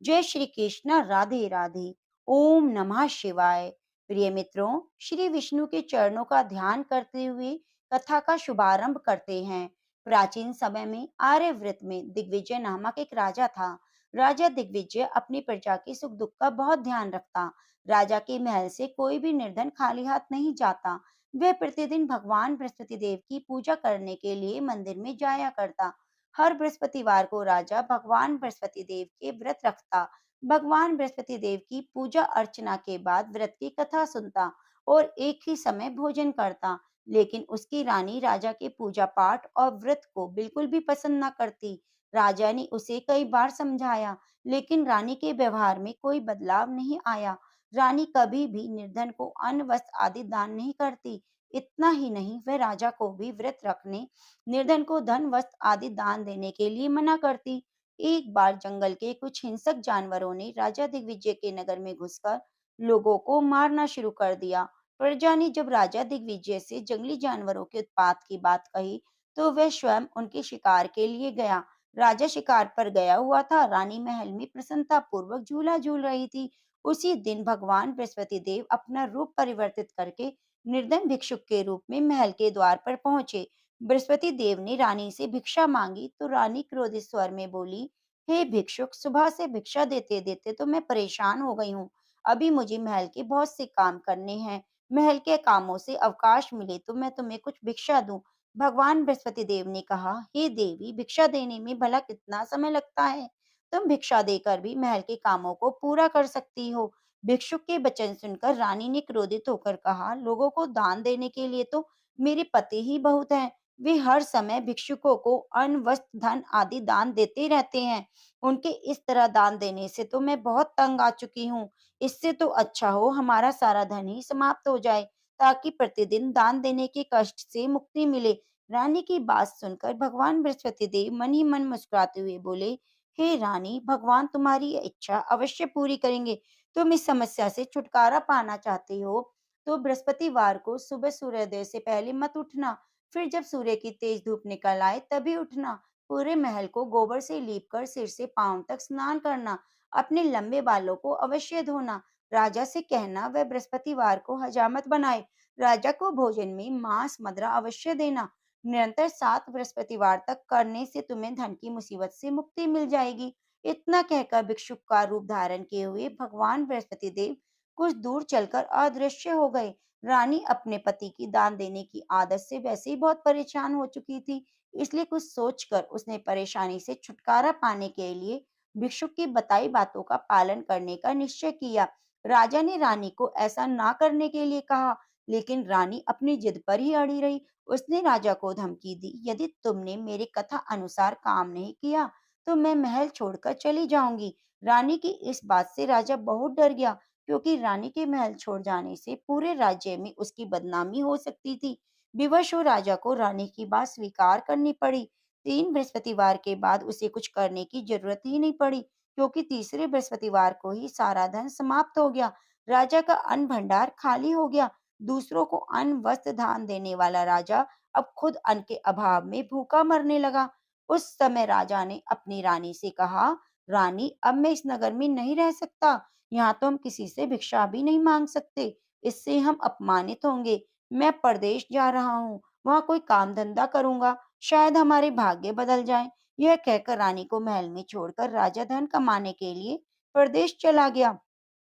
जय श्री कृष्ण, राधे राधे। ओम नमः शिवाय। प्रिय मित्रों, श्री विष्णु के चरणों का ध्यान करते हुए कथा का शुभारंभ करते हैं। प्राचीन समय में आर्यव्रत में दिग्विजय नामक एक राजा था। राजा दिग्विजय अपनी प्रजा के सुख दुख का बहुत ध्यान रखता। राजा के महल से कोई भी निर्धन खाली हाथ नहीं जाता। वह प्रतिदिन भगवान बृहस्पति देव की पूजा करने के लिए मंदिर में जाया करता। हर बृहस्पतिवार को राजा भगवान बृहस्पति देव के व्रत रखता। भगवान बृहस्पति देव की पूजा अर्चना के बाद व्रत की कथा सुनता और एक ही समय भोजन करता। लेकिन उसकी रानी राजा के पूजा पाठ और व्रत को बिल्कुल भी पसंद न करती। राजा ने उसे कई बार समझाया, लेकिन रानी के व्यवहार में कोई बदलाव नहीं आया। रानी कभी भी निर्धन को अन्न वस्त्र आदि दान नहीं करती। इतना ही नहीं, वह राजा को भी व्रत रखने, निर्धन को धन वस्त्र आदि दान देने के लिए मना करती। एक बार जंगल के कुछ हिंसक जानवरों ने राजा दिग्विजय के नगर में घुसकर लोगों को मारना शुरू कर दिया। प्रजा ने जब राजा दिग्विजय से जंगली जानवरों के उत्पात की बात कही, तो वह स्वयं उनके शिकार के लिए गया। राजा शिकार पर गया हुआ था। रानी महल में प्रसन्नता पूर्वक झूला झूल रही थी। उसी दिन भगवान बृहस्पति देव अपना रूप परिवर्तित करके निर्धन भिक्षुक के रूप में महल के द्वार पर पहुंचे। बृहस्पति देव ने रानी से भिक्षा मांगी तो रानी क्रोधित स्वर में बोली, हे भिक्षुक, सुबह से भिक्षा देते देते तो मैं परेशान हो गई हूँ। अभी मुझे महल के बहुत से काम करने हैं। महल के कामों से अवकाश मिले तो मैं तुम्हें कुछ भिक्षा दूं। भगवान बृहस्पति देव ने कहा, हे देवी, भिक्षा देने में भला कितना समय लगता है? तुम भिक्षा देकर भी महल के कामों को पूरा कर सकती हो। भिक्षुक के वचन सुनकर रानी ने क्रोधित होकर कहा, लोगों को दान देने के लिए तो मेरे पति ही बहुत हैं। वे हर समय भिक्षुकों को अन्न, वस्त्र, धन आदि दान देते रहते हैं। उनके इस तरह दान देने से तो मैं बहुत तंग आ चुकी हूँ। इससे तो अच्छा हो हमारा सारा धन ही समाप्त हो जाए, ताकि प्रतिदिन दान देने के कष्ट से मुक्ति मिले। रानी की बात सुनकर भगवान बृहस्पति देव मन ही मन मुस्कुराते हुए बोले, हे रानी, भगवान तुम्हारी यह इच्छा अवश्य पूरी करेंगे। तुम इस समस्या से छुटकारा पाना चाहती हो तो बृहस्पतिवार को सुबह सूर्योदय से पहले मत उठना। फिर जब सूर्य की तेज धूप निकल आए तभी उठना। पूरे महल को गोबर से लीपकर सिर से पांव तक स्नान करना। अपने लंबे बालों को अवश्य धोना। राजा से कहना वह बृहस्पतिवार को हजामत बनाए। राजा को भोजन में मांस मदिरा अवश्य देना। निरंतर 7 बृहस्पतिवार तक करने से तुम्हें धन की मुसीबत से मुक्ति मिल जाएगी। इतना कहकर भिक्षुक का रूप धारण किए हुए भगवान बृहस्पति देव कुछ दूर चलकर अदृश्य हो गए। रानी अपने पति की दान देने की आदत से वैसे ही बहुत परेशान हो चुकी थी। इसलिए कुछ सोचकर उसने परेशानी से छुटकारा पाने के लिए भिक्षुक की बताई बातों का पालन करने का निश्चय किया। राजा ने रानी को ऐसा ना करने के लिए कहा, लेकिन रानी अपनी जिद पर ही अड़ी रही। उसने राजा को धमकी दी, यदि तुमने मेरी कथा अनुसार काम नहीं किया तो मैं महल छोड़कर चली जाऊंगी। रानी की इस बात से राजा बहुत डर गया, क्योंकि रानी के महल छोड़ जाने से पूरे राज्य में उसकी बदनामी हो सकती थी। विवश हो राजा को रानी की बात स्वीकार करनी पड़ी। 3 बृहस्पतिवार के बाद उसे कुछ करने की जरूरत ही नहीं पड़ी, क्योंकि तीसरे बृहस्पतिवार को ही सारा धन समाप्त हो गया। राजा का अन्न भंडार खाली हो गया। दूसरों को अन्न वस्त्र दान देने वाला राजा अब खुद अन्न के अभाव में भूखा मरने लगा। उस समय राजा ने अपनी रानी से कहा, रानी, अब मैं इस नगर में नहीं रह सकता। यहाँ तो हम किसी से भिक्षा भी नहीं मांग सकते। इससे हम अपमानित होंगे। मैं परदेश जा रहा हूँ। वहाँ कोई काम धंधा करूंगा। शायद हमारे भाग्य बदल जाए। यह कहकर रानी को महल में छोड़कर राजा धन कमाने के लिए परदेश चला गया।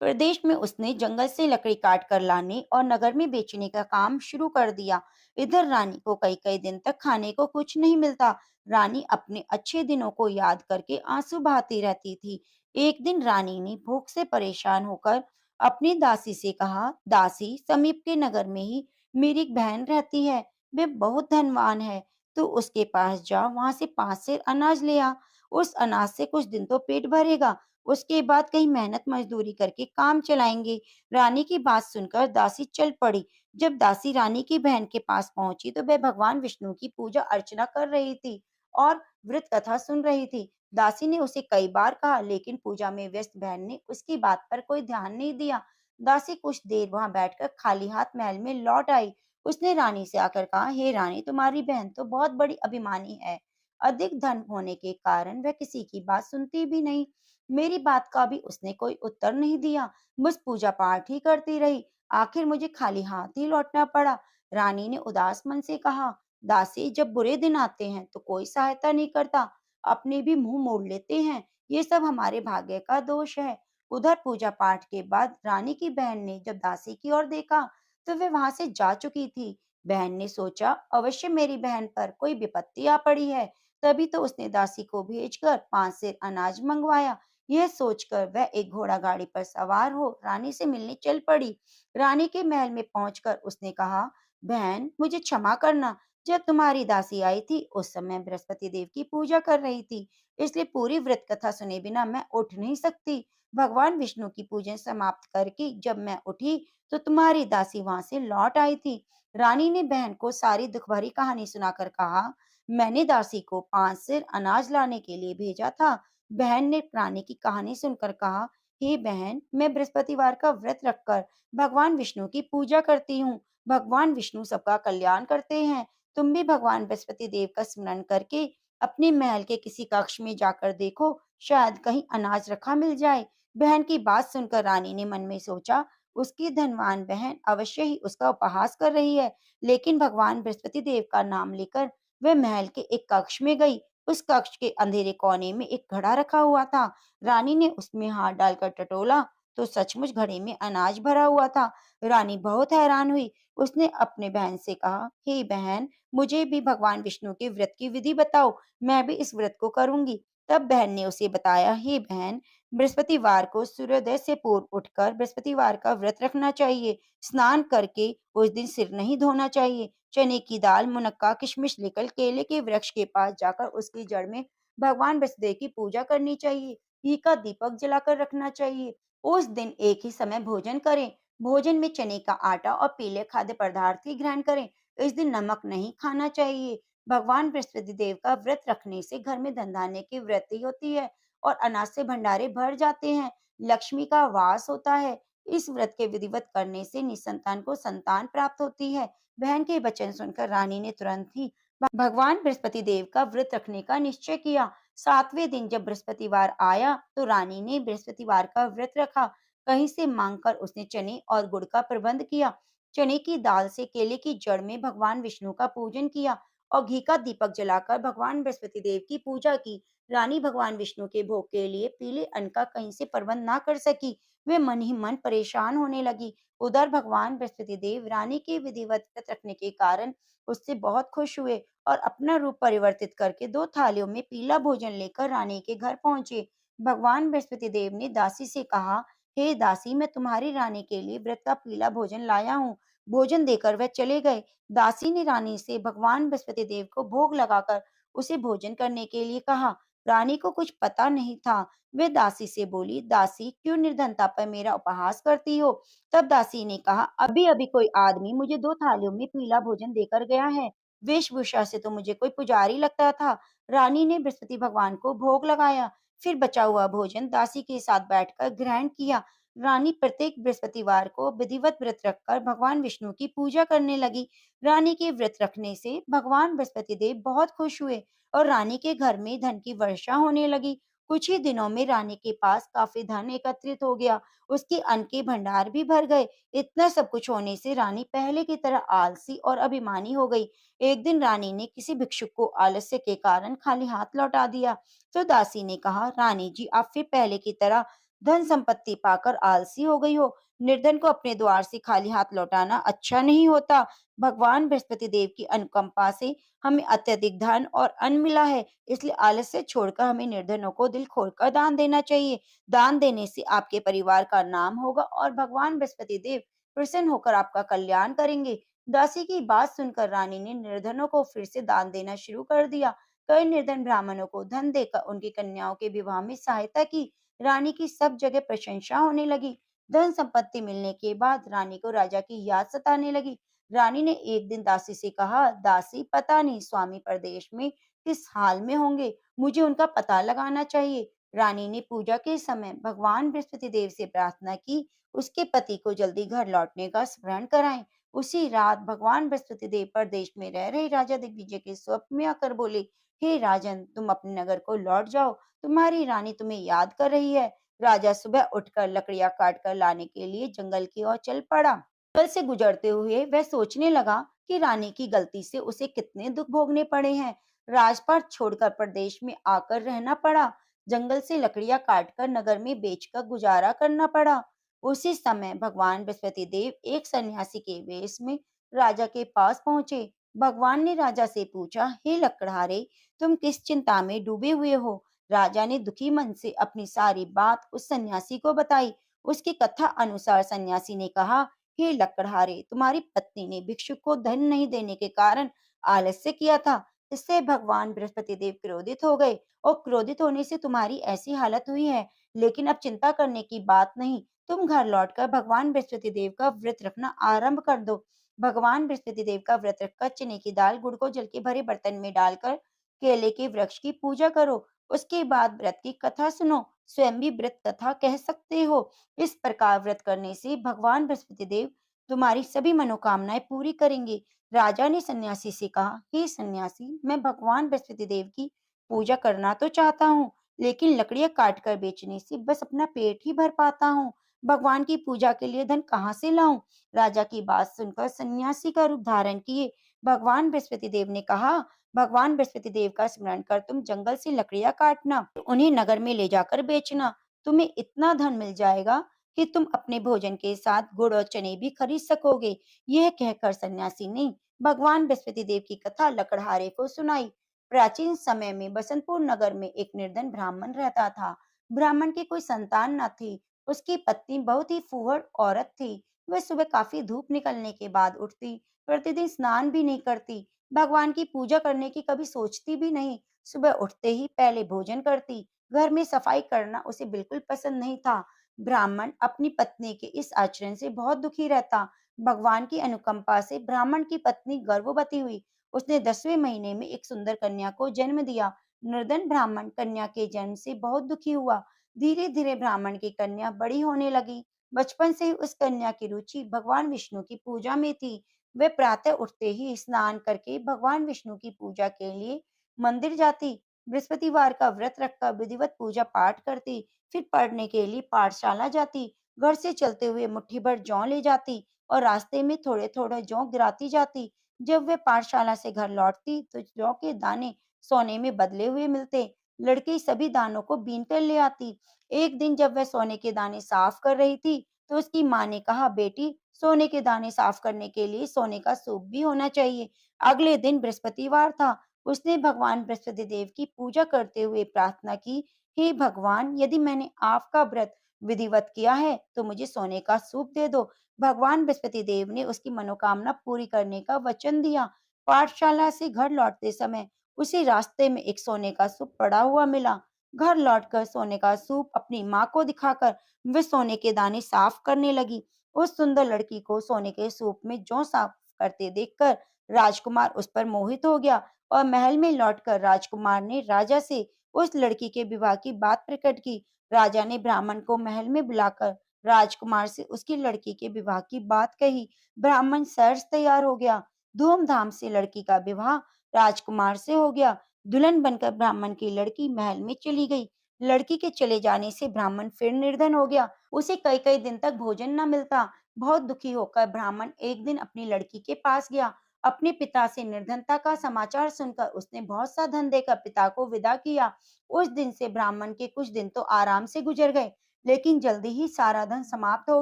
प्रदेश में उसने जंगल से लकड़ी काट कर लाने और नगर में बेचने का काम शुरू कर दिया। इधर रानी को कई कई दिन तक खाने को कुछ नहीं मिलता। रानी अपने अच्छे दिनों को याद करके आंसू बहाती रहती थी। एक दिन रानी ने भूख से परेशान होकर अपनी दासी से कहा, दासी, समीप के नगर में ही मेरी एक बहन रहती है। वे बहुत धनवान है। तो उसके पास जा, वहां से 5 सेर अनाज ले आ। उस अनाज से कुछ दिन तो पेट भरेगा। उसके बाद कहीं मेहनत मजदूरी करके काम चलाएंगे। रानी की बात सुनकर दासी चल पड़ी। जब दासी रानी की बहन के पास पहुंची तो वह भगवान विष्णु की पूजा अर्चना कर रही थी और व्रत कथा सुन रही थी। दासी ने उसे कई बार कहा, लेकिन पूजा में व्यस्त बहन ने उसकी बात पर कोई ध्यान नहीं दिया। दासी कुछ देर वहां बैठकर खाली हाथ महल में लौट आई। उसने रानी से आकर कहा, हे रानी, तुम्हारी बहन तो बहुत बड़ी अभिमानी है। अधिक धन होने के कारण वह किसी की बात सुनती भी नहीं। मेरी बात का भी उसने कोई उत्तर नहीं दिया, बस पूजा पाठ ही करती रही। आखिर मुझे खाली हाथ ही लौटना पड़ा। रानी ने उदास मन से कहा, दासी, जब बुरे दिन आते हैं तो कोई सहायता नहीं करता, अपने भी मुंह मोड़ लेते हैं। ये सब हमारे भाग्य का दोष है। उधर पूजा पाठ के बाद रानी की बहन ने जब दासी की ओर देखा तो वे वहां से जा चुकी थी। बहन ने सोचा, अवश्य मेरी बहन पर कोई विपत्ति आ पड़ी है, तभी तो उसने दासी को भेजकर 5 सेर अनाज मंगवाया। यह सोचकर वह एक घोड़ा गाड़ी पर सवार हो रानी से मिलने चल पड़ी। रानी के महल में पहुंचकर उसने कहा, बहन, मुझे क्षमा करना। जब तुम्हारी दासी आई थी उस समय बृहस्पति देव की पूजा कर रही थी, इसलिए पूरी व्रत कथा सुने बिना मैं उठ नहीं सकती। भगवान विष्णु की पूजन समाप्त करके जब मैं उठी तो तुम्हारी दासी वहां से लौट आई थी। रानी ने बहन को सारी दुख भरी कहानी सुनाकर कहा, मैंने दासी को 5 सेर अनाज लाने के लिए भेजा था। बहन ने रानी की कहानी सुनकर कहा, हे बहन, मैं बृहस्पतिवार का व्रत रखकर भगवान विष्णु की पूजा करती हूँ। भगवान विष्णु सबका कल्याण करते हैं। तुम भी भगवान बृहस्पति देव का स्मरण करके अपने महल के किसी कक्ष में जाकर देखो, शायद कहीं अनाज रखा मिल जाए। बहन की बात सुनकर रानी ने मन में सोचा, उसकी धनवान बहन अवश्य ही उसका उपहास कर रही है। लेकिन भगवान बृहस्पति देव का नाम लेकर वह महल के एक कक्ष में गई। उस कक्ष के अंधेरे कोने में एक घड़ा रखा हुआ था। रानी ने उसमें हाथ डालकर टटोला तो सचमुच घड़े में अनाज भरा हुआ था। रानी बहुत हैरान हुई। उसने अपने बहन से कहा, हे बहन, मुझे भी भगवान विष्णु के व्रत की विधि बताओ, मैं भी इस व्रत को करूंगी। तब बहन ने उसे बताया, हे बहन, बृहस्पतिवार को सूर्योदय से पूर्व उठकर बृहस्पतिवार का व्रत रखना चाहिए। स्नान करके उस दिन सिर नहीं धोना चाहिए। चने की दाल, मुनक्का, किशमिश लेकर केले के वृक्ष के पास जाकर उसकी जड़ में भगवान बृहस्पति की पूजा करनी चाहिए। घी का दीपक जलाकर रखना चाहिए। उस दिन एक ही समय भोजन करें। भोजन में चने का आटा और पीले खाद्य पदार्थ ही ग्रहण करें। इस दिन नमक नहीं खाना चाहिए। भगवान बृहस्पति देव का व्रत रखने से घर में धन धान्य की वृद्धि होती है और अनाज से भंडारे भर जाते हैं। लक्ष्मी का वास होता है। इस व्रत के विधिवत करने से निसंतान को संतान प्राप्त होती है। बहन के वचन सुनकर रानी ने तुरंत ही भगवान बृहस्पति देव का व्रत रखने का निश्चय किया। 7वें दिन जब बृहस्पतिवार आया तो रानी ने बृहस्पतिवार का व्रत रखा। कहीं से मांगकर उसने चने और गुड़ का प्रबंध किया। चने की दाल से केले की जड़ में भगवान विष्णु का पूजन किया और घी का दीपक जलाकर भगवान बृहस्पति देव की पूजा की। रानी भगवान विष्णु के भोग के लिए पीले अन्न का कहीं से प्रबंध ना कर सकी। वे मन ही मन परेशान होने लगी। उधर भगवान बृहस्पति देव रानी के विधिवत व्रत रखने के कारण उससे बहुत खुश हुए और अपना रूप परिवर्तित करके 2 थालियों में पीला भोजन लेकर रानी के घर पहुंचे। भगवान बृहस्पति देव ने दासी से कहा, हे दासी, मैं तुम्हारी रानी के लिए व्रत का पीला भोजन लाया हूँ। भोजन देकर वह चले गए। दासी ने रानी से भगवान बृहस्पति देव को भोग लगाकर उसे भोजन करने के लिए कहा। रानी को कुछ पता नहीं था। वे दासी से बोली, दासी, क्यों निर्धनता पर मेरा उपहास करती हो? तब दासी ने कहा, अभी अभी कोई आदमी मुझे 2 थालियों में पीला भोजन देकर गया है। वेशभूषा से तो मुझे कोई पुजारी लगता था। रानी ने बृहस्पति भगवान को भोग लगाया, फिर बचा हुआ भोजन दासी के साथ बैठकर ग्रहण किया। रानी प्रत्येक बृहस्पतिवार को विधिवत व्रत रखकर भगवान विष्णु की पूजा करने लगी। रानी के व्रत रखने से भगवान बृहस्पति देव बहुत खुश हुए और रानी के घर में धन की वर्षा होने लगी। कुछ ही दिनों में रानी के पास काफी धन एकत्रित हो गया। उसके अन्न के भंडार भी भर गए। इतना सब कुछ होने से रानी पहले की तरह आलसी और अभिमानी हो गई। एक दिन रानी ने किसी भिक्षुक को आलस्य के कारण खाली हाथ लौटा दिया। तो दासी ने कहा, रानी जी, आप फिर पहले की तरह धन संपत्ति पाकर आलसी हो गई हो। निर्धन को अपने द्वार से खाली हाथ लौटाना अच्छा नहीं होता। भगवान बृहस्पति देव की अनुकंपा से हमें अत्यधिक धन और अन्न मिला है, इसलिए आलस्य छोड़कर हमें निर्धनों को दिल खोलकर दान देना चाहिए। दान देने से आपके परिवार का नाम होगा और भगवान बृहस्पति देव प्रसन्न होकर आपका कल्याण करेंगे। दासी की बात सुनकर रानी ने निर्धनों को फिर से दान देना शुरू कर दिया। कई निर्धन ब्राह्मणों को धन देकर उनकी कन्याओं के विवाह में सहायता की। रानी की सब जगह प्रशंसा होने लगी। धन संपत्ति मिलने के बाद रानी को राजा की याद सताने लगी। रानी ने एक दिन दासी से कहा, दासी, पता नहीं स्वामी प्रदेश में किस हाल में होंगे, मुझे उनका पता लगाना चाहिए। रानी ने पूजा के समय भगवान बृहस्पति देव से प्रार्थना की, उसके पति को जल्दी घर लौटने का स्मरण कराएं। उसी रात भगवान बृहस्पति देव प्रदेश में रह रहे राजा दिग्विजय के स्वप्न में आकर बोले, हे राजन, तुम अपने नगर को लौट जाओ, तुम्हारी रानी तुम्हें याद कर रही है। राजा सुबह उठकर लकड़ियां काट कर लाने के लिए जंगल की ओर चल पड़ा। जंगल से गुजरते हुए वह सोचने लगा कि रानी की गलती से उसे कितने दुख भोगने पड़े हैं। राजपाट छोड़कर प्रदेश में आकर रहना पड़ा। जंगल से लकड़ियां काटकर नगर में बेचकर गुजारा करना पड़ा। उसी समय भगवान बृहस्पति देव एक सन्यासी के वेश में राजा के पास पहुंचे। भगवान ने राजा से पूछा, हे लकड़हारे, तुम किस चिंता में डूबे हुए हो? राजा ने दुखी मन से अपनी सारी बात उस सन्यासी को बताई। उसकी कथा अनुसार सन्यासी ने कहा, हे लकड़हारे, तुम्हारी पत्नी ने भिक्षुक को धन नहीं देने के कारण आलस्य किया था। इससे भगवान बृहस्पति देव क्रोधित हो गए और क्रोधित होने से तुम्हारी ऐसी हालत हुई है। लेकिन अब चिंता करने की बात नहीं, तुम घर लौटकर भगवान बृहस्पति देव का व्रत रखना आरंभ कर दो। भगवान बृहस्पति देव का व्रत रखकर चने की दाल गुड़ को जल के भरे बर्तन में डालकर केले के वृक्ष की पूजा करो। उसके बाद व्रत की कथा सुनो, स्वयं भी व्रत कथा कह सकते हो। इस प्रकार व्रत करने से भगवान बृहस्पति देव तुम्हारी सभी मनोकामनाएं पूरी करेंगे। राजा ने सन्यासी से कहा, हे सन्यासी, मैं भगवान बृहस्पति देव की पूजा करना तो चाहता हूँ, लेकिन लकड़ियां काट कर बेचने से बस अपना पेट ही भर पाता हूँ। भगवान की पूजा के लिए धन कहाँ से लाऊं? राजा की बात सुनकर सन्यासी का रूप धारण किए भगवान बृहस्पति देव ने कहा, भगवान बृहस्पति देव का स्मरण कर तुम जंगल से लकड़ियां काटना, उन्हें नगर में ले जाकर बेचना। तुम्हें इतना धन मिल जाएगा कि तुम अपने भोजन के साथ गुड़ और चने भी खरीद सकोगे। यह कहकर सन्यासी ने भगवान बृहस्पति देव की कथा लकड़हारे को सुनाई। प्राचीन समय में बसंतपुर नगर में एक निर्धन ब्राह्मण रहता था। ब्राह्मण की कोई संतान न थी। उसकी पत्नी बहुत ही फूहड़ औरत थी। वह सुबह काफी धूप निकलने के बाद उठती, प्रतिदिन स्नान भी नहीं करती, भगवान की पूजा करने की कभी सोचती भी नहीं। सुबह उठते ही पहले भोजन करती। घर में सफाई करना उसे बिल्कुल पसंद नहीं था। ब्राह्मण अपनी पत्नी के इस आचरण से बहुत दुखी रहता। भगवान की अनुकंपा से ब्राह्मण की पत्नी गर्भवती हुई। उसने 10वें महीने में एक सुंदर कन्या को जन्म दिया। निर्धन ब्राह्मण कन्या के जन्म से बहुत दुखी हुआ। धीरे धीरे ब्राह्मण की कन्या बड़ी होने लगी। बचपन से ही उस कन्या की रुचि भगवान विष्णु की पूजा में थी। वे प्रातः उठते ही स्नान करके भगवान विष्णु की पूजा के लिए मंदिर जाती। बृहस्पतिवार का व्रत रखकर विधिवत पूजा पाठ करती। फिर पढ़ने के लिए पाठशाला जाती। घर से चलते हुए मुट्ठी भर जौ ले जाती और रास्ते में थोड़े थोड़े जौ गिराती जाती। जब वे पाठशाला से घर लौटती तो जौ के दाने सोने में बदले हुए मिलते। लड़की सभी दानों को बीन कर ले आती। एक दिन जब वह सोने के दाने साफ कर रही थी तो उसकी माँ ने कहा, बेटी, सोने के दाने साफ करने के लिए सोने का सूप भी होना चाहिए। अगले दिन बृहस्पतिवार था। उसने भगवान बृहस्पति देव की पूजा करते हुए प्रार्थना की, हे भगवान, यदि मैंने आपका व्रत विधिवत किया है तो मुझे सोने का सूप दे दो। भगवान बृहस्पति देव ने उसकी मनोकामना पूरी करने का वचन दिया। पाठशाला से घर लौटते समय उसी रास्ते में एक सोने का सूप पड़ा हुआ मिला। घर लौटकर सोने का सूप अपनी माँ को दिखाकर वे सोने के दाने साफ करने लगी। उस सुंदर लड़की को सोने के सूप में जौ साफ करते देखकर राजकुमार उस पर मोहित हो गया और महल में लौटकर राजकुमार ने राजा से उस लड़की के विवाह की बात प्रकट की। राजा ने ब्राह्मण को महल में बुलाकर राजकुमार से उसकी लड़की के विवाह की बात कही। ब्राह्मण सहर्ष तैयार हो गया। धूमधाम से लड़की का विवाह राजकुमार से हो गया। दुल्हन बनकर ब्राह्मण की लड़की महल में चली गई। लड़की के चले जाने से ब्राह्मण फिर निर्धन हो गया। उसे कई कई दिन तक भोजन न मिलता। बहुत दुखी होकर ब्राह्मण एक दिन अपनी लड़की के पास गया। अपने पिता से निर्धनता का समाचार सुनकर उसने बहुत सा धन देकर पिता को विदा किया। उस दिन से ब्राह्मण के कुछ दिन तो आराम से गुजर गए, लेकिन जल्दी ही सारा धन समाप्त हो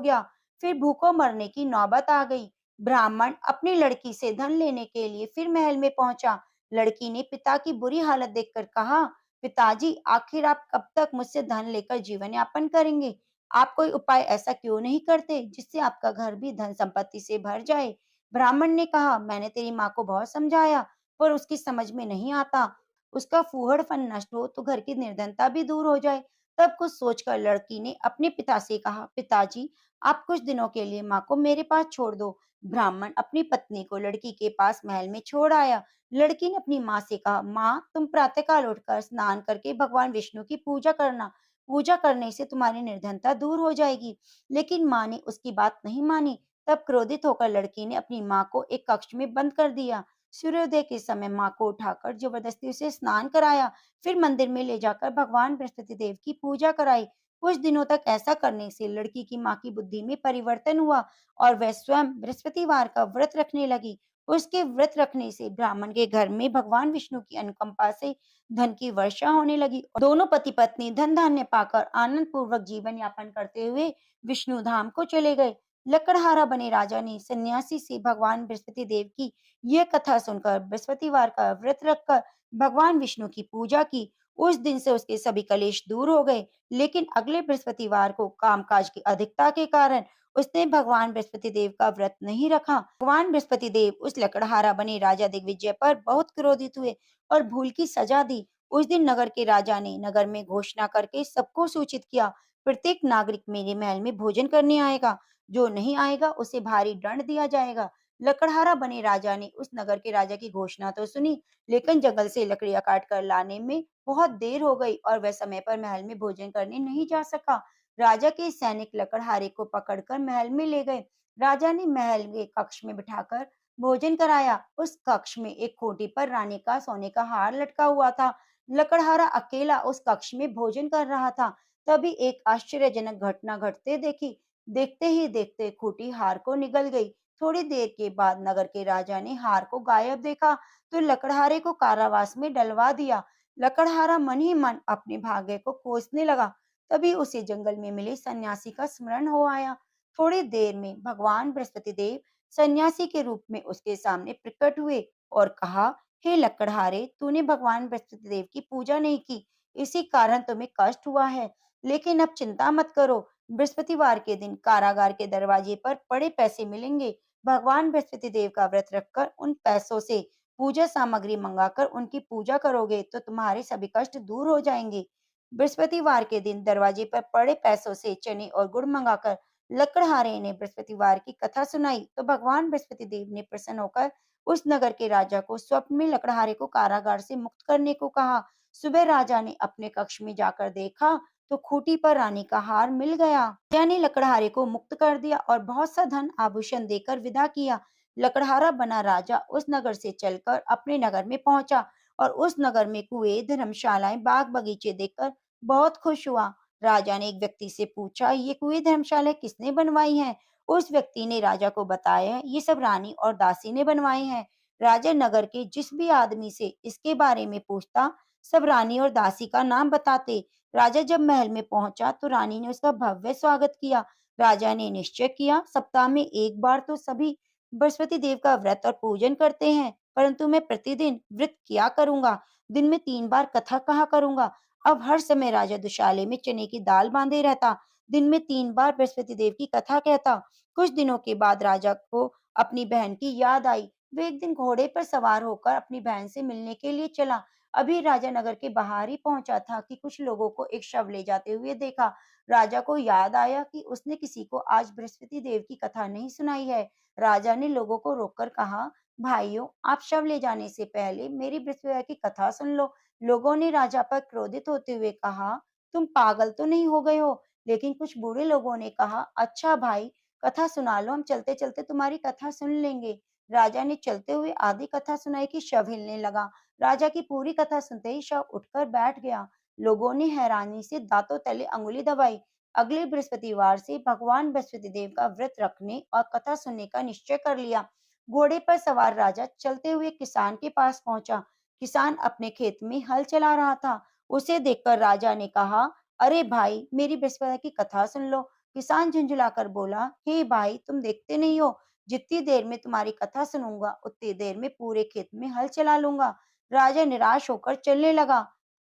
गया। फिर भूखों मरने की नौबत आ गई। ब्राह्मण अपनी लड़की से धन लेने के लिए फिर महल में पहुंचा। लड़की ने पिता की बुरी हालत देखकर कहा, पिताजी, आखिर आप कब तक मुझसे धन लेकर जीवन यापन करेंगे? आप कोई उपाय ऐसा क्यों नहीं करते जिससे आपका घर भी धन संपत्ति से भर जाए? ब्राह्मण ने कहा, मैंने तेरी माँ को बहुत समझाया, पर उसकी समझ में नहीं आता। उसका फूहड़पन नष्ट हो तो घर की निर्धनता भी दूर हो जाए। तब कुछ सोचकर लड़की ने अपने पिता से कहा, पिताजी, आप कुछ दिनों के लिए माँ को मेरे पास छोड़ दो। ब्राह्मण अपनी पत्नी को लड़की के पास महल में छोड़ आया। लड़की ने अपनी माँ से कहा, माँ, तुम प्रातःकाल उठकर स्नान करके भगवान विष्णु की पूजा करना। पूजा करने से तुम्हारी निर्धनता दूर हो जाएगी। लेकिन माँ ने उसकी बात नहीं मानी। तब क्रोधित होकर लड़की ने अपनी माँ को एक कक्ष में बंद कर दिया। सूर्योदय के समय माँ को उठाकर जबरदस्ती उसे स्नान कराया, फिर मंदिर में ले जाकर भगवान बृहस्पति देव की पूजा कराई। कुछ दिनों तक ऐसा करने से लड़की की माँ की बुद्धि में परिवर्तन हुआ और वह स्वयं बृहस्पतिवार का व्रत रखने लगी। उसके व्रत रखने से ब्राह्मण के घर में भगवान विष्णु की अनुकंपा से धन की वर्षा होने लगी और दोनों पति पत्नी धन धान्य पाकर आनंद पूर्वक जीवन यापन करते हुए विष्णु धाम को चले गए। लकड़हारा बने राजा ने सन्यासी से भगवान बृहस्पति देव की यह कथा सुनकर बृहस्पतिवार का व्रत रखकर भगवान विष्णु की पूजा की। उस दिन से उसके सभी कलेश दूर हो गए, लेकिन अगले बृहस्पतिवार को कामकाज की अधिकता के कारण उसने भगवान बृहस्पति देव का व्रत नहीं रखा। भगवान बृहस्पति देव उस लकड़हारा बने राजा दिग्विजय पर बहुत क्रोधित हुए और भूल की सजा दी। उस दिन नगर के राजा ने नगर में घोषणा करके सबको सूचित किया, प्रत्येक नागरिक मेरे महल में भोजन करने आएगा, जो नहीं आएगा उसे भारी दंड दिया जाएगा। लकड़हारा बने राजा ने उस नगर के राजा की घोषणा तो सुनी, लेकिन जंगल से लकड़ियां काट कर लाने में बहुत देर हो गई और वह समय पर महल में भोजन करने नहीं जा सका। राजा के सैनिक लकड़हारे को पकड़कर महल में ले गए। राजा ने महल के कक्ष में बिठाकर भोजन कराया। उस कक्ष में एक खूंटी पर रानी का सोने का हार लटका हुआ था। लकड़हारा अकेला उस कक्ष में भोजन कर रहा था। तभी एक आश्चर्यजनक घटना घटते देखी। देखते ही देखते खूंटी हार को निगल गई। थोड़ी देर के बाद नगर के राजा ने हार को गायब देखा तो लकड़हारे को कारावास में डलवा दिया। लकड़हारा मन ही मन अपने भाग्य को कोसने लगा। तभी उसे जंगल में मिले सन्यासी का स्मरण हो आया। थोड़ी देर में भगवान बृहस्पति देव सन्यासी के रूप में उसके सामने प्रकट हुए और कहा, हे लकड़हारे, तूने भगवान बृहस्पति देव की पूजा नहीं की, इसी कारण तुम्हें कष्ट हुआ है। लेकिन अब चिंता मत करो, बृहस्पतिवार के दिन कारागार के दरवाजे पर बड़े पैसे मिलेंगे। भगवान बृहस्पति देव का व्रत रखकर उन पैसों से पूजा सामग्री मंगाकर उनकी पूजा करोगे तो तुम्हारे सभी कष्ट दूर हो जाएंगे। बृहस्पतिवार के दिन दरवाजे पर पड़े पैसों से चने और गुड़ मंगाकर लकड़हारे ने बृहस्पतिवार की कथा सुनाई तो भगवान बृहस्पति देव ने प्रसन्न होकर उस नगर के राजा को स्वप्न में लकड़हारे को कारागार से मुक्त करने को कहा। सुबह राजा ने अपने कक्ष में जाकर देखा तो खूंटी पर रानी का हार मिल गया। राजा ने लकड़हारे को मुक्त कर दिया और बहुत सा धन आभूषण देकर विदा किया। लकड़हारा बना राजा उस नगर से चलकर अपने नगर में पहुंचा और उस नगर में कुएं, धर्मशालाएं, बाग बगीचे देखकर बहुत खुश हुआ। राजा ने एक व्यक्ति से पूछा, ये कुएं, धर्मशालाएं किसने बनवाई हैं? उस व्यक्ति ने राजा को बताया, ये सब रानी और दासी ने बनवाई हैं। राजा नगर के जिस भी आदमी से इसके बारे में पूछता, सब रानी और दासी का नाम बताते। राजा जब महल में पहुंचा तो रानी ने उसका भव्य स्वागत किया। राजा ने निश्चय किया, सप्ताह में एक बार तो सभी बृहस्पति देव का व्रत और पूजन करते हैं, परंतु मैं प्रतिदिन व्रत किया करूंगा, दिन में 3 बार कथा कहा करूंगा। अब हर समय राजा दुशाले में चने की दाल बांधे रहता, दिन में 3 बार बृहस्पति देव की कथा कहता। कुछ दिनों के बाद राजा को अपनी बहन की याद आई। वे एक दिन घोड़े पर सवार होकर अपनी बहन से मिलने के लिए चला। अभी राजा नगर के बाहर ही पहुंचा था कि कुछ लोगों को एक शव ले जाते हुए देखा। राजा को याद आया कि उसने किसी को आज बृहस्पति देव की कथा नहीं सुनाई है। राजा ने लोगों को रोककर कहा, भाइयों, आप शव ले जाने से पहले मेरी बृहस्पति की कथा सुन लो। लोगों ने राजा पर क्रोधित होते हुए कहा, तुम पागल तो नहीं हो गए हो? लेकिन कुछ बूढ़े लोगों ने कहा, अच्छा भाई, कथा सुना लो, हम चलते चलते तुम्हारी कथा सुन लेंगे। राजा ने चलते हुए आधी कथा सुनाई कि शव हिलने लगा। राजा की पूरी कथा सुनते ही शव उठकर बैठ गया। लोगों ने हैरानी से दांतों तले अंगुली दबाई। अगले बृहस्पतिवार से भगवान बृहस्पति देव का व्रत रखने और कथा सुनने का निश्चय कर लिया। घोड़े पर सवार राजा चलते हुए किसान के पास पहुंचा। किसान अपने खेत में हल चला रहा था। उसे देखकर राजा ने कहा, अरे भाई, मेरी बृहस्पति की कथा सुन लो। किसान झुंझुलाकर बोला, हे भाई, तुम देखते नहीं हो, जितनी देर में तुम्हारी कथा सुनूंगा उतनी देर में पूरे खेत में हल चला लूंगा। राजा निराश होकर चलने लगा।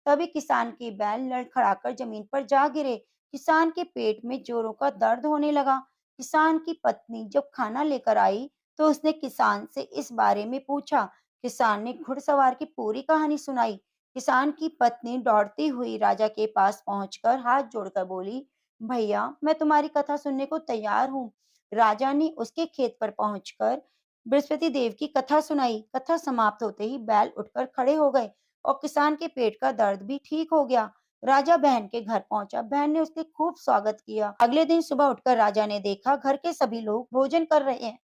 तभी किसान के बैल लड़खड़ाकर जमीन पर जा गिरे। किसान के पेट में जोरों का दर्द होने लगा। किसान की पत्नी जब खाना लेकर आई तो उसने किसान से इस बारे में पूछा। किसान ने घुड़सवार की पूरी कहानी सुनाई। किसान की पत्नी दौड़ती हुई राजा के पास पहुंचकर हाथ जोड़कर बोली, भैया, मैं तुम्हारी कथा सुनने को तैयार हूँ। राजा ने उसके खेत पर पहुंचकर बृहस्पति देव की कथा सुनाई। कथा समाप्त होते ही बैल उठकर खड़े हो गए और किसान के पेट का दर्द भी ठीक हो गया। राजा बहन के घर पहुंचा। बहन ने उसका खूब स्वागत किया। अगले दिन सुबह उठकर राजा ने देखा घर के सभी लोग भोजन कर रहे हैं।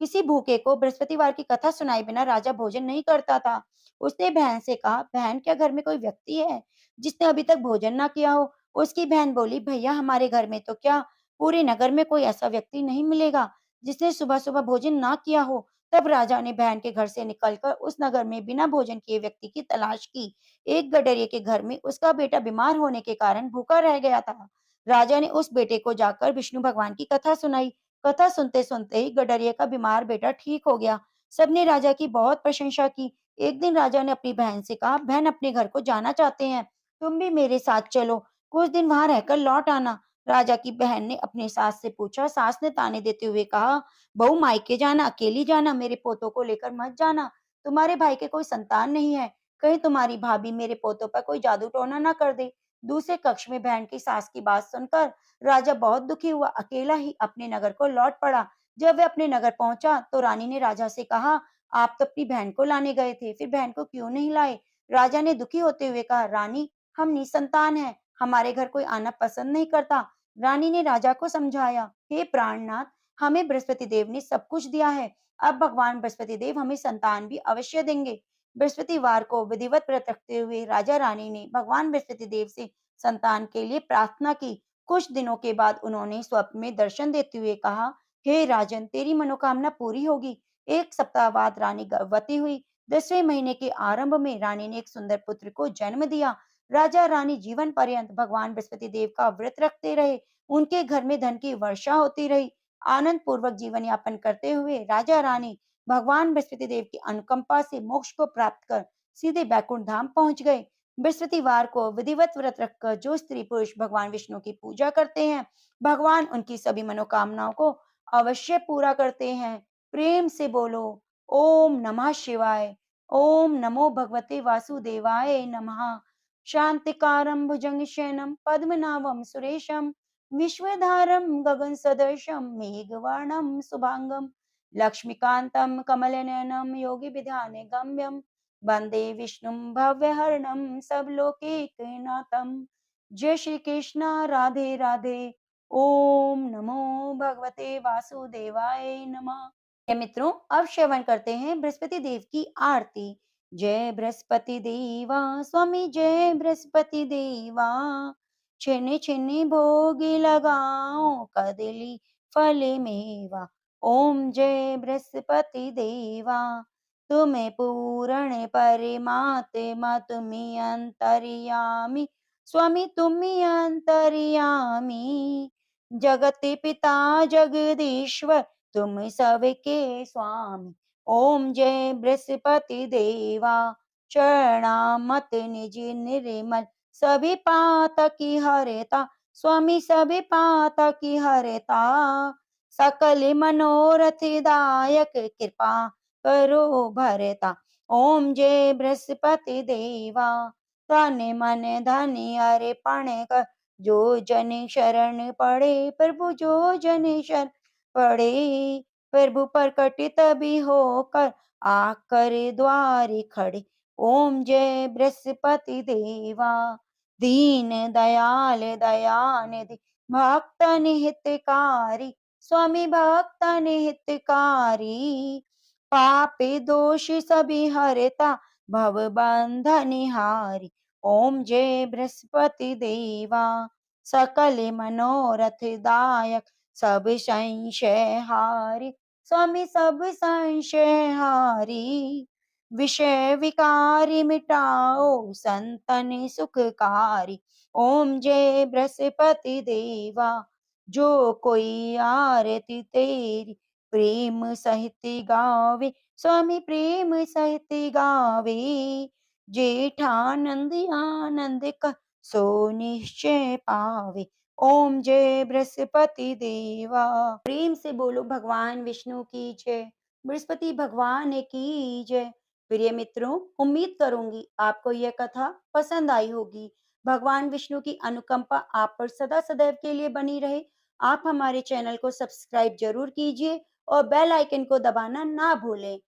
किसी भूखे को बृहस्पतिवार की कथा सुनाए बिना राजा भोजन नहीं करता था। उसने बहन से कहा, बहन क्या घर में कोई व्यक्ति है जिसने अभी तक भोजन ना किया हो? उसकी बहन बोली, भैया हमारे घर में तो क्या पूरे नगर में कोई ऐसा व्यक्ति नहीं मिलेगा जिसने सुबह सुबह भोजन ना किया हो। तब राजा ने बहन के घर से निकलकर उस नगर में बिना भोजन किए व्यक्ति की तलाश की। एक गडरिये के घर में उसका बेटा बीमार होने के कारण भूखा रह गया था। राजा ने उस बेटे को जाकर विष्णु भगवान की कथा सुनाई। कथा सुनते सुनते ही गडरिये का बीमार बेटा ठीक हो गया। सबने राजा की बहुत प्रशंसा की। एक दिन राजा ने अपनी बहन से कहा, बहन अपने घर को जाना चाहते हैं, तुम भी मेरे साथ चलो, कुछ दिन वहां रहकर लौट आना। राजा की बहन ने अपनी सास से पूछा। सास ने ताने देते हुए कहा, बहू मायके जाना, अकेली जाना, मेरे पोतों को लेकर मत जाना। तुम्हारे भाई के कोई संतान नहीं है, कहीं तुम्हारी भाभी मेरे पोतों पर कोई जादू टोना ना कर दे। दूसरे कक्ष में बहन की सास की बात सुनकर राजा बहुत दुखी हुआ, अकेला ही अपने नगर को लौट पड़ा। जब वह अपने नगर पहुंचा तो रानी ने राजा से कहा, आप तो अपनी बहन को लाने गए थे, फिर बहन को क्यों नहीं लाए? राजा ने दुखी होते हुए कहा, रानी हम निसंतान हैं, हमारे घर कोई आना पसंद नहीं करता। रानी ने राजा को समझाया, हे प्राणनाथ, हमें बृहस्पति देव ने सब कुछ दिया है, अब भगवान बृहस्पति देव हमें संतान भी अवश्य देंगे। बृहस्पतिवार को विधिवत व्रत रखते हुए राजा रानी ने भगवान बृहस्पति देव से संतान के लिए प्रार्थना की। कुछ दिनों के बाद उन्होंने स्वप्न में दर्शन देते हुए कहा, हे राजन, तेरी मनोकामना पूरी होगी। एक सप्ताह बाद रानी गर्भवती हुई। 10वें महीने के आरंभ में रानी ने एक सुंदर पुत्र को जन्म दिया। राजा रानी जीवन पर्यंत भगवान बृहस्पति देव का व्रत रखते रहे। उनके घर में धन की वर्षा होती रही। आनंद पूर्वक जीवन यापन करते हुए राजा रानी भगवान बृहस्पति देव की अनुकंपा से मोक्ष को प्राप्त कर सीधे बैकुंठ धाम पहुंच गए। बृहस्पतिवार को विधिवत व्रत रखकर जो स्त्री पुरुष भगवान विष्णु की पूजा करते हैं, भगवान उनकी सभी मनोकामनाओं को अवश्य पूरा करते हैं। प्रेम से बोलो, ओम नमः शिवाय। ओम नमो भगवते वासुदेवाय नमः। शांतिकारं भुजंगशयनं पद्मनाभं सुरेशं विश्वधारं गगनसदृशं मेघवर्णं शुभांगं लक्ष्मीकान्तं कमलनयनं योगिविधानगम्यं वन्दे विष्णुं भव्यहरणं सबलोकैकनाथं। जय श्री कृष्ण, राधे राधे। ओम नमो भगवते वासुदेवाय नमः। मित्रों, अब श्रवण करते हैं बृहस्पति देव की आरती। जय बृहस्पति देवा स्वामी, जय बृहस्पति देवा, छिन छिन भोग लगाओ कदली फल मेवा। ओम जय बृहस्पति देवा, तुम्हें पूर्ण परमात्मा, तुम्हें अंतर्यामी स्वामी, तुम्हें अंतर्यामी, जगत पिता जगदीश्वर, तुम सबके स्वामी। ओम जय बृहस्पति देवा, चरणामत निज निर्मल, सभी पातकी हरता स्वामी, सभी पातकी हरता, सकल मनोरथ दायक, कृपा करो भरता। ओम जय बृहस्पति देवा, तन मन धन अर्पण कर, जो जन शरण पड़े प्रभु, जो जन शरण पड़े प्रभु, प्रकट तभी होकर आकर द्वारे खड़े। ओम जय बृहस्पति देवा, दीन दयाल दयानिधि, भक्तन हितकारी स्वामी, भक्तन हितकारी, पापी दोष सभी हरता, भव बंधन हारी। ओम जय बृहस्पति देवा, सकल मनोरथ दायक, सब संशय हारी स्वामी, सब संशय हारी, विषय विकारी मिटाओ संतन सुखकारी। ओम जय बृहस्पति देवा, जो कोई आरती तेरी प्रेम सहित गावे स्वामी, प्रेम सहित गावे, जेठानंद आनंद का सो निश्चय पावे। ओम जय बृहस्पति देवा। प्रेम से बोलो भगवान विष्णु की जय, बृहस्पति भगवान की जय। प्रिय मित्रों, उम्मीद करूंगी आपको यह कथा पसंद आई होगी। भगवान विष्णु की अनुकंपा आप पर सदा सदैव के लिए बनी रहे। आप हमारे चैनल को सब्सक्राइब जरूर कीजिए और बेल आइकन को दबाना ना भूलें।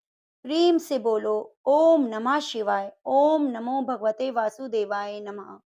प्रेम से बोलो, ओम नमः शिवाय। ओम नमो भगवते वासुदेवाय नमः।